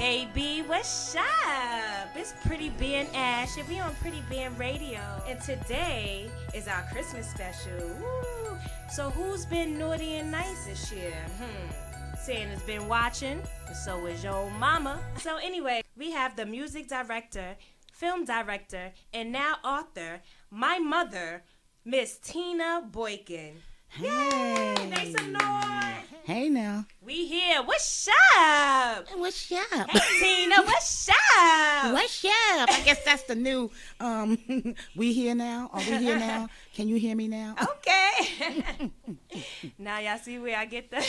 baby, what's up? It's Prettyband Ash, and we on Prettyband Radio. And today is our Christmas special. Woo. So who's been naughty and nice this year? Santa's been watching, and so is your old mama. So anyway, we have the music director, film director, and now author, my mother, Miss Tina Boykin. Hey. Yay! Make some noise. Hey now. We here. What's up? What's up? Hey Tina, what's up? What's up? I guess that's the new we here now. Are we here now? Can you hear me now? Okay. Now y'all see where I get the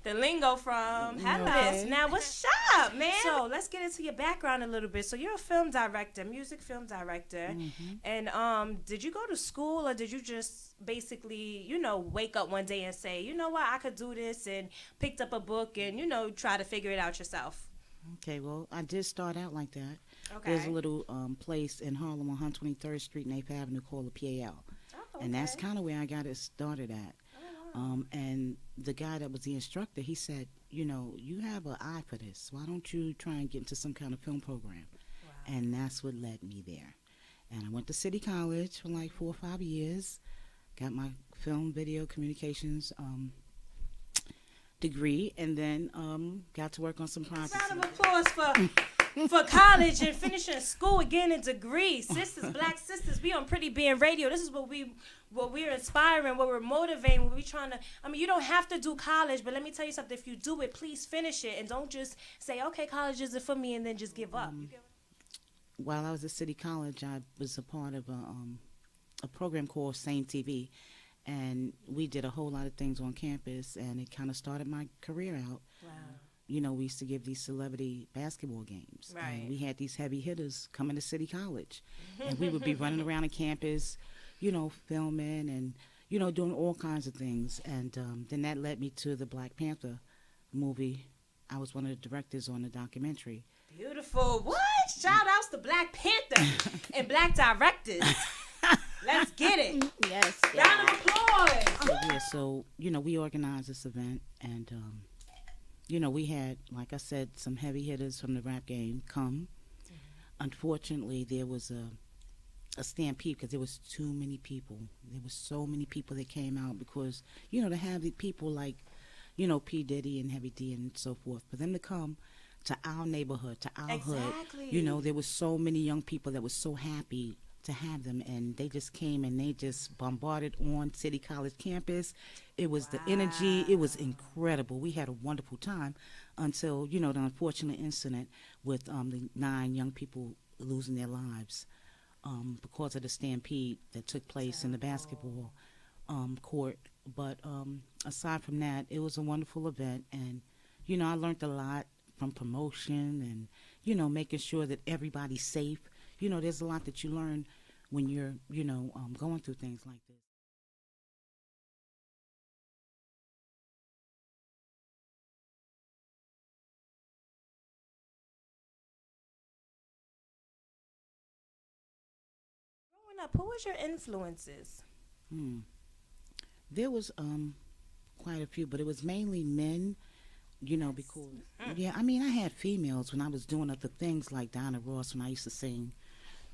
the lingo from. Hello. Okay. Now what's up, man? So let's get into your background a little bit. So you're a film director, music film director. And did you go to school, or did you just basically, wake up one day and say, you know what, I could do this, and picked up a book and, try to figure it out yourself? Okay, well, I did start out like that. Okay. There's a little place in Harlem on 123rd Street and 8th Avenue called the PAL. Oh, okay. And that's kind of where I got it started at. And the guy that was the instructor, he said, you have an eye for this. Why don't you try and get into some kind of film program? Wow. And that's what led me there. And I went to City College for like 4 or 5 years, got my film, video, communications degree, and then got to work on some projects. Round of applause for college and finishing school, getting a degree. Sisters, black sisters, we on Prettyband Radio. This is what we're inspiring, what we're motivating, what we're trying to. I mean, you don't have to do college, but let me tell you something. If you do it, please finish it, and don't just say, okay, college isn't for me, and then just give up. While I was at City College, I was a part of a program called Sane TV, and we did a whole lot of things on campus, and it kind of started my career out. Wow. We used to give these celebrity basketball games. Right. And we had these heavy hitters coming to City College. And we would be running around the campus, filming and, doing all kinds of things. And then that led me to the Black Panther movie. I was one of the directors on the documentary. Beautiful. What? Shout outs to Black Panther and black directors. Let's get it. Yes. Round of applause. So, we organized this event, and we had, like I said, some heavy hitters from the rap game come. Unfortunately, there was a stampede because there was too many people. There was so many people that came out because, to have the people like, P. Diddy and Heavy D and so forth, for them to come to our neighborhood, to our hood. There was so many young people that was so happy to have them, and they just came and they just bombarded on City College campus. It was the energy. It was incredible. We had a wonderful time until, the unfortunate incident with the 9 young people losing their lives because of the stampede that took place in the basketball court. But aside from that, it was a wonderful event, and, I learned a lot from promotion and, making sure that everybody's safe. There's a lot that you learn when you're, going through things like this. Growing up, who was your influences? There was quite a few, but it was mainly men. Because, I had females when I was doing other things like Donna Ross when I used to sing,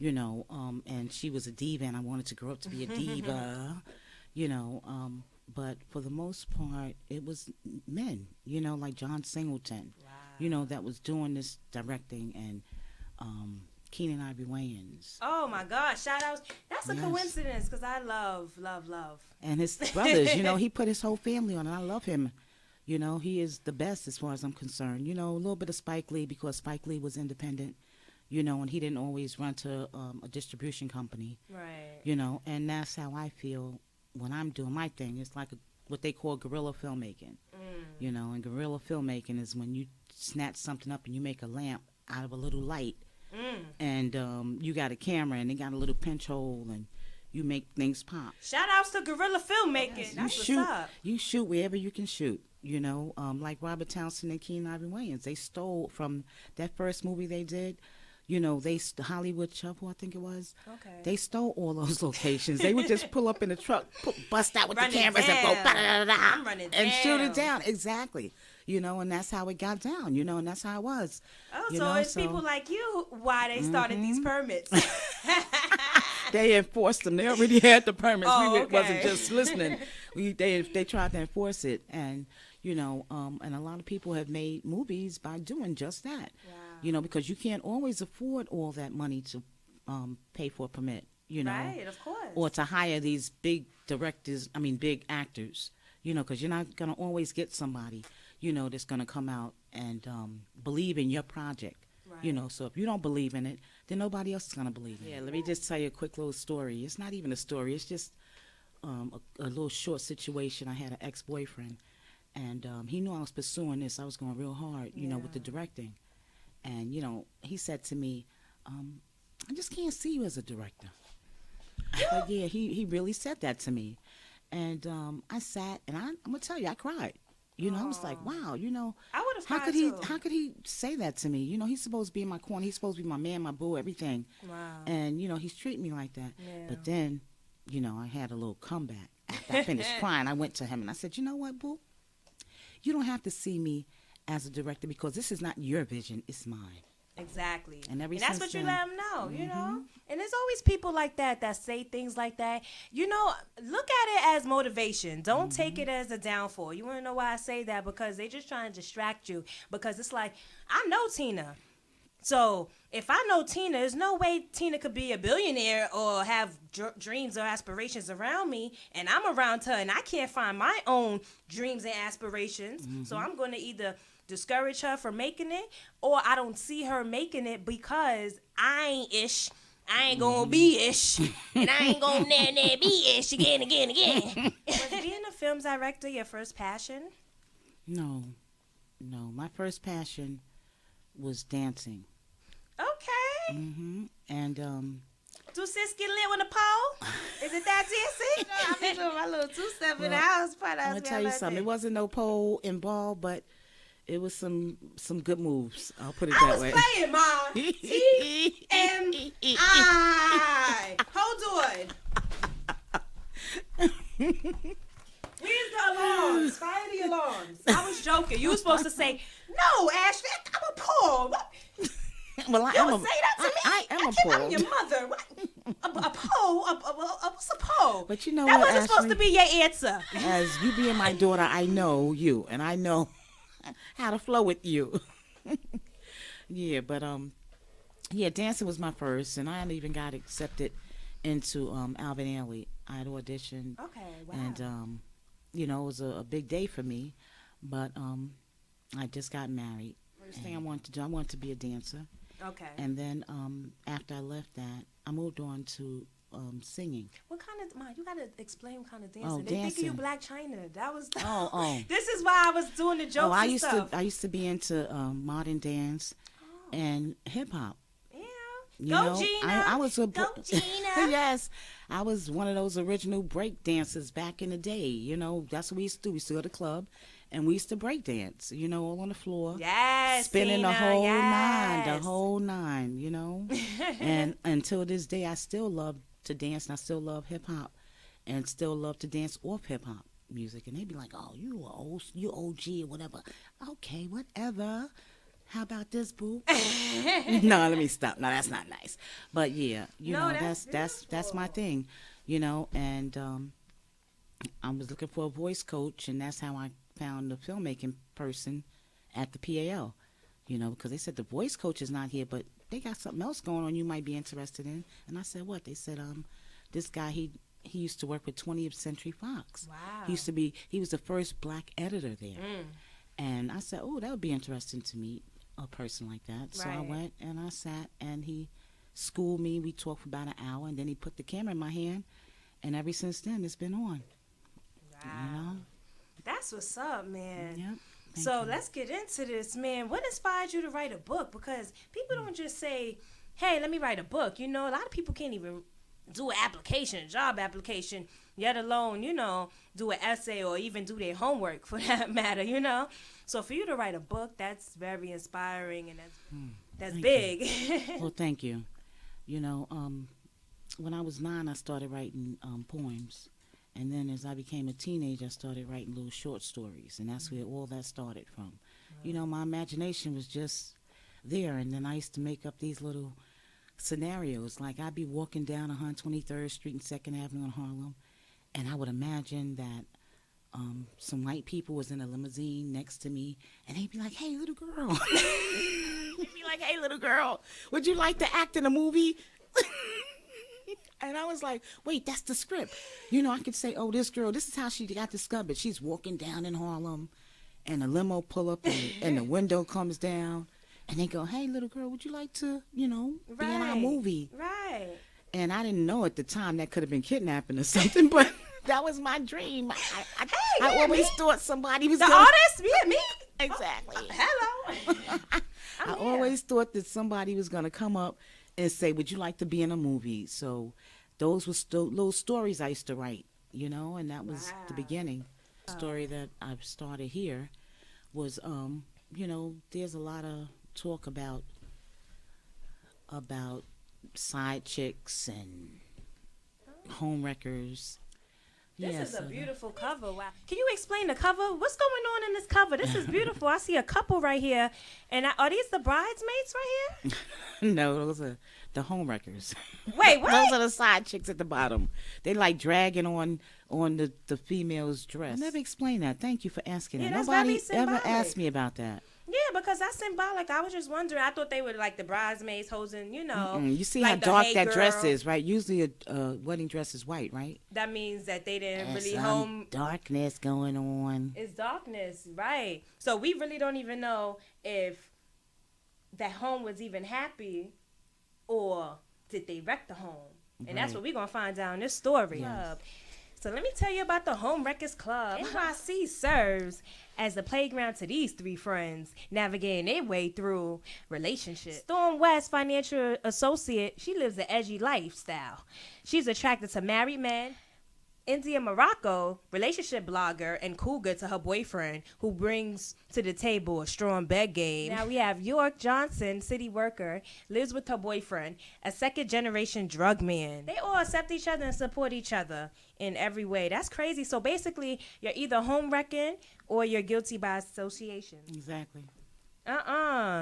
and she was a diva and I wanted to grow up to be a diva, but for the most part, it was men, like John Singleton, that was doing this directing, and Keenan Ivory Wayans. Oh my gosh, shout outs. That's a coincidence because I love. And his brothers, he put his whole family on, and I love him. He is the best as far as I'm concerned. A little bit of Spike Lee because Spike Lee was independent, and he didn't always run to a distribution company. Right. And that's how I feel when I'm doing my thing. It's like what they call guerrilla filmmaking. And guerrilla filmmaking is when you snatch something up and you make a lamp out of a little light. And you got a camera and they got a little pinch hole and you make things pop. Shout outs to guerrilla filmmaking. Yes, That's what's up. You shoot wherever you can shoot. Like Robert Townsend and Keenan Ivory Wayans. They stole from that first movie they did. Hollywood Shuffle, I think it was. Okay. They stole all those locations. They would just pull up in the truck, bust out with the cameras down. and go, I'm running and down. shoot it down. Exactly. and that's how it got down, and that's how it was. Oh, so it's people like you why they started these permits. They enforced them. They already had the permits. Oh, We wasn't just listening. They tried to enforce it, and and a lot of people have made movies by doing just that. Wow. Because you can't always afford all that money to pay for a permit. Right, of course. Or to hire these big big actors. Because you're not gonna always get somebody that's gonna come out and believe in your project. Right. So if you don't believe in it, then nobody else is going to believe in it. Yeah, let me just tell you a quick little story. It's not even a story. It's just a little short situation. I had an ex-boyfriend, and he knew I was pursuing this. I was going real hard, with the directing. And, he said to me, I just can't see you as a director. But, yeah, he really said that to me. And I sat, and I'm going to tell you, I cried. I was like, wow, I would have how could he say that to me? He's supposed to be in my corner. He's supposed to be my man, my boo, everything. Wow. And, he's treating me like that. Yeah. But then, I had a little comeback. After I finished crying, I went to him and I said, you know what, boo? You don't have to see me as a director because this is not your vision, it's mine. Exactly. And that's what you let them know, And there's always people like that say things like that. Look at it as motivation. Don't take it as a downfall. You want to know why I say that? Because they just trying to distract you. Because it's like, I know Tina. So if I know Tina, there's no way Tina could be a billionaire or have dreams or aspirations around me, and I'm around her, and I can't find my own dreams and aspirations. So I'm going to either discourage her from making it, or I don't see her making it because I ain't ish. I ain't gonna be ish, and I ain't gonna be ish again. Was being a film director your first passion? No. My first passion was dancing. Okay. And do sis get lit on the pole? Is it that dancing? I've been doing my little 2-step in the house. I'm gonna tell you something. It wasn't no pole involved, but it was some good moves. I'll put it that way. I was playing, Mom. TMI. Hold on. Where's the alarms? Fire the alarms. I was joking. You were supposed to say, no, Ashley, I'm a pole. Well, you don't say that to me. I am a pole. I'm your mother. What? A pole? What's a pole? But you know that what, wasn't Ashley, supposed to be your answer. As you being my daughter, I know you, and I know how to flow with you. Yeah, but dancing was my first, and I hadn't even got accepted into Alvin Ailey. I had auditioned. Okay, wow. And it was a big day for me, but I just got married. First thing I wanted to do, I wanted to be a dancer. Okay. And then after I left that, I moved on to singing. What kind of, Ma, you got to explain what kind of dancing. Oh, they think of dancing. you Black China. That was, oh. This is why I was doing the jokes I and used stuff. I used to be into modern dance and hip hop. Go Gina. I was a Go Gina. Yes, I was one of those original break dancers back in the day. That's what we used to do. We used to go to the club, and we used to break dance. All on the floor. Yes, spinning Tina, the whole yes. nine. And until this day, I still love to dance, and I still love hip hop, and still love to dance off hip hop music. And they'd be like, "Oh, you OG or whatever." Okay, whatever. How about this, boo? No, let me stop. No, that's not nice. But yeah, that's my thing, and I was looking for a voice coach, and that's how I found the filmmaking person at the PAL, because they said the voice coach is not here, but they got something else going on you might be interested in. And I said, what? They said, this guy, he used to work with 20th Century Fox. Wow. He was the first black editor there. And I said, oh, that would be interesting to meet a person like that. So I went and I sat, and he schooled me. We talked for about an hour, and then he put the camera in my hand, and ever since then it's been on. Wow. That's what's up, man. Yep. So let's get into this, man. What inspired you to write a book? Because people don't just say, hey, let me write a book. A lot of people can't even do an application, job application, yet alone, do an essay or even do their homework for that matter, So for you to write a book, that's very inspiring, and that's big. Well, thank you. When I was 9, I started writing poems. And then as I became a teenager, I started writing little short stories. And that's where all that started from. You know, my imagination was just there, and then I used to make up these little scenarios. Like I'd be walking down 123rd Street and 2nd Avenue in Harlem, and I would imagine that some white people was in a limousine next to me, and they'd be like, "Hey, little girl." They'd be like, "Hey, little girl, would you like to act in a movie?" And I was like, wait, that's the script. You know, I could say, oh, this girl, this is how she got discovered. She's walking down in Harlem, and a limo pull up, and the window comes down, and they go, "Hey, little girl, would you like to, be in our movie?" Right. And I didn't know at the time that could have been kidnapping or something, but that was my dream. I always thought somebody was the artist. Yeah, me. Exactly. Hello. I always thought that somebody was going to come up and say, "Would you like to be in a movie?" So those were little stories I used to write, and that was the beginning. The story that I've started here was, there's a lot of talk about side chicks and homewreckers. This is a beautiful cover. Wow. Can you explain the cover? What's going on in this cover? This is beautiful. I see a couple right here. And are these the bridesmaids right here? No, those are the homewreckers. Wait, what? Those are the side chicks at the bottom. They like dragging on the female's dress. I never explained that. Thank you for asking that. That's Nobody very ever asked me about that. Yeah, because that's symbolic. I was just wondering. I thought they were like the bridesmaids holding, You see like how dark hey that girl. dress is, right? Usually a wedding dress is white, right? That means that they didn't There's really some darkness going on. It's darkness, right? So we really don't even know if that home was even happy, or did they wreck the home? And that's what we're gonna find out in this story. Yes. So let me tell you about the Homewreckers Club. NYC serves as the playground to these three friends navigating their way through relationships. Storm West, financial associate, she lives an edgy lifestyle. She's attracted to married men. India Morocco, relationship blogger and cougar to her boyfriend, who brings to the table a strong bed game. Now we have York Johnson, city worker, lives with her boyfriend, a second-generation drug man. They all accept each other and support each other in every way. That's crazy. So basically, you're either home wrecking or you're guilty by association. Exactly.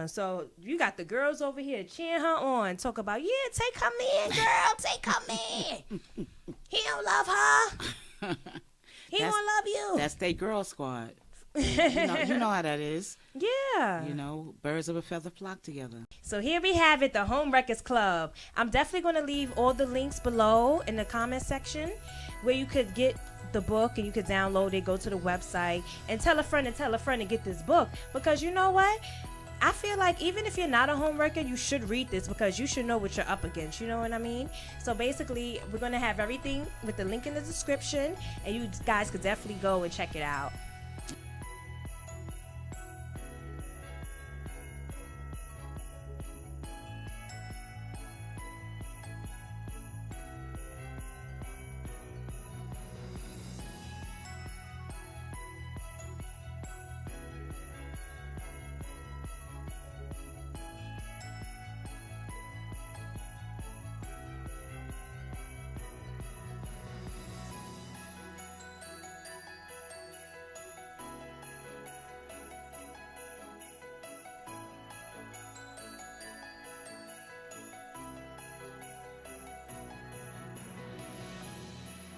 So you got the girls over here cheering her on, talk about, yeah, take her man, girl, take her man. He don't love her. He don't love you. That's their girl squad. You know how that is. Yeah. Birds of a feather flock together. So here we have it, the Homewreckers Club. I'm definitely going to leave all the links below in the comment section where you could get the book and you could download it, go to the website, and tell a friend to get this book. Because you know what? I feel like even if you're not a homewrecker, you should read this because you should know what you're up against. You know what I mean? So basically, we're going to have everything with the link in the description, and you guys could definitely go and check it out.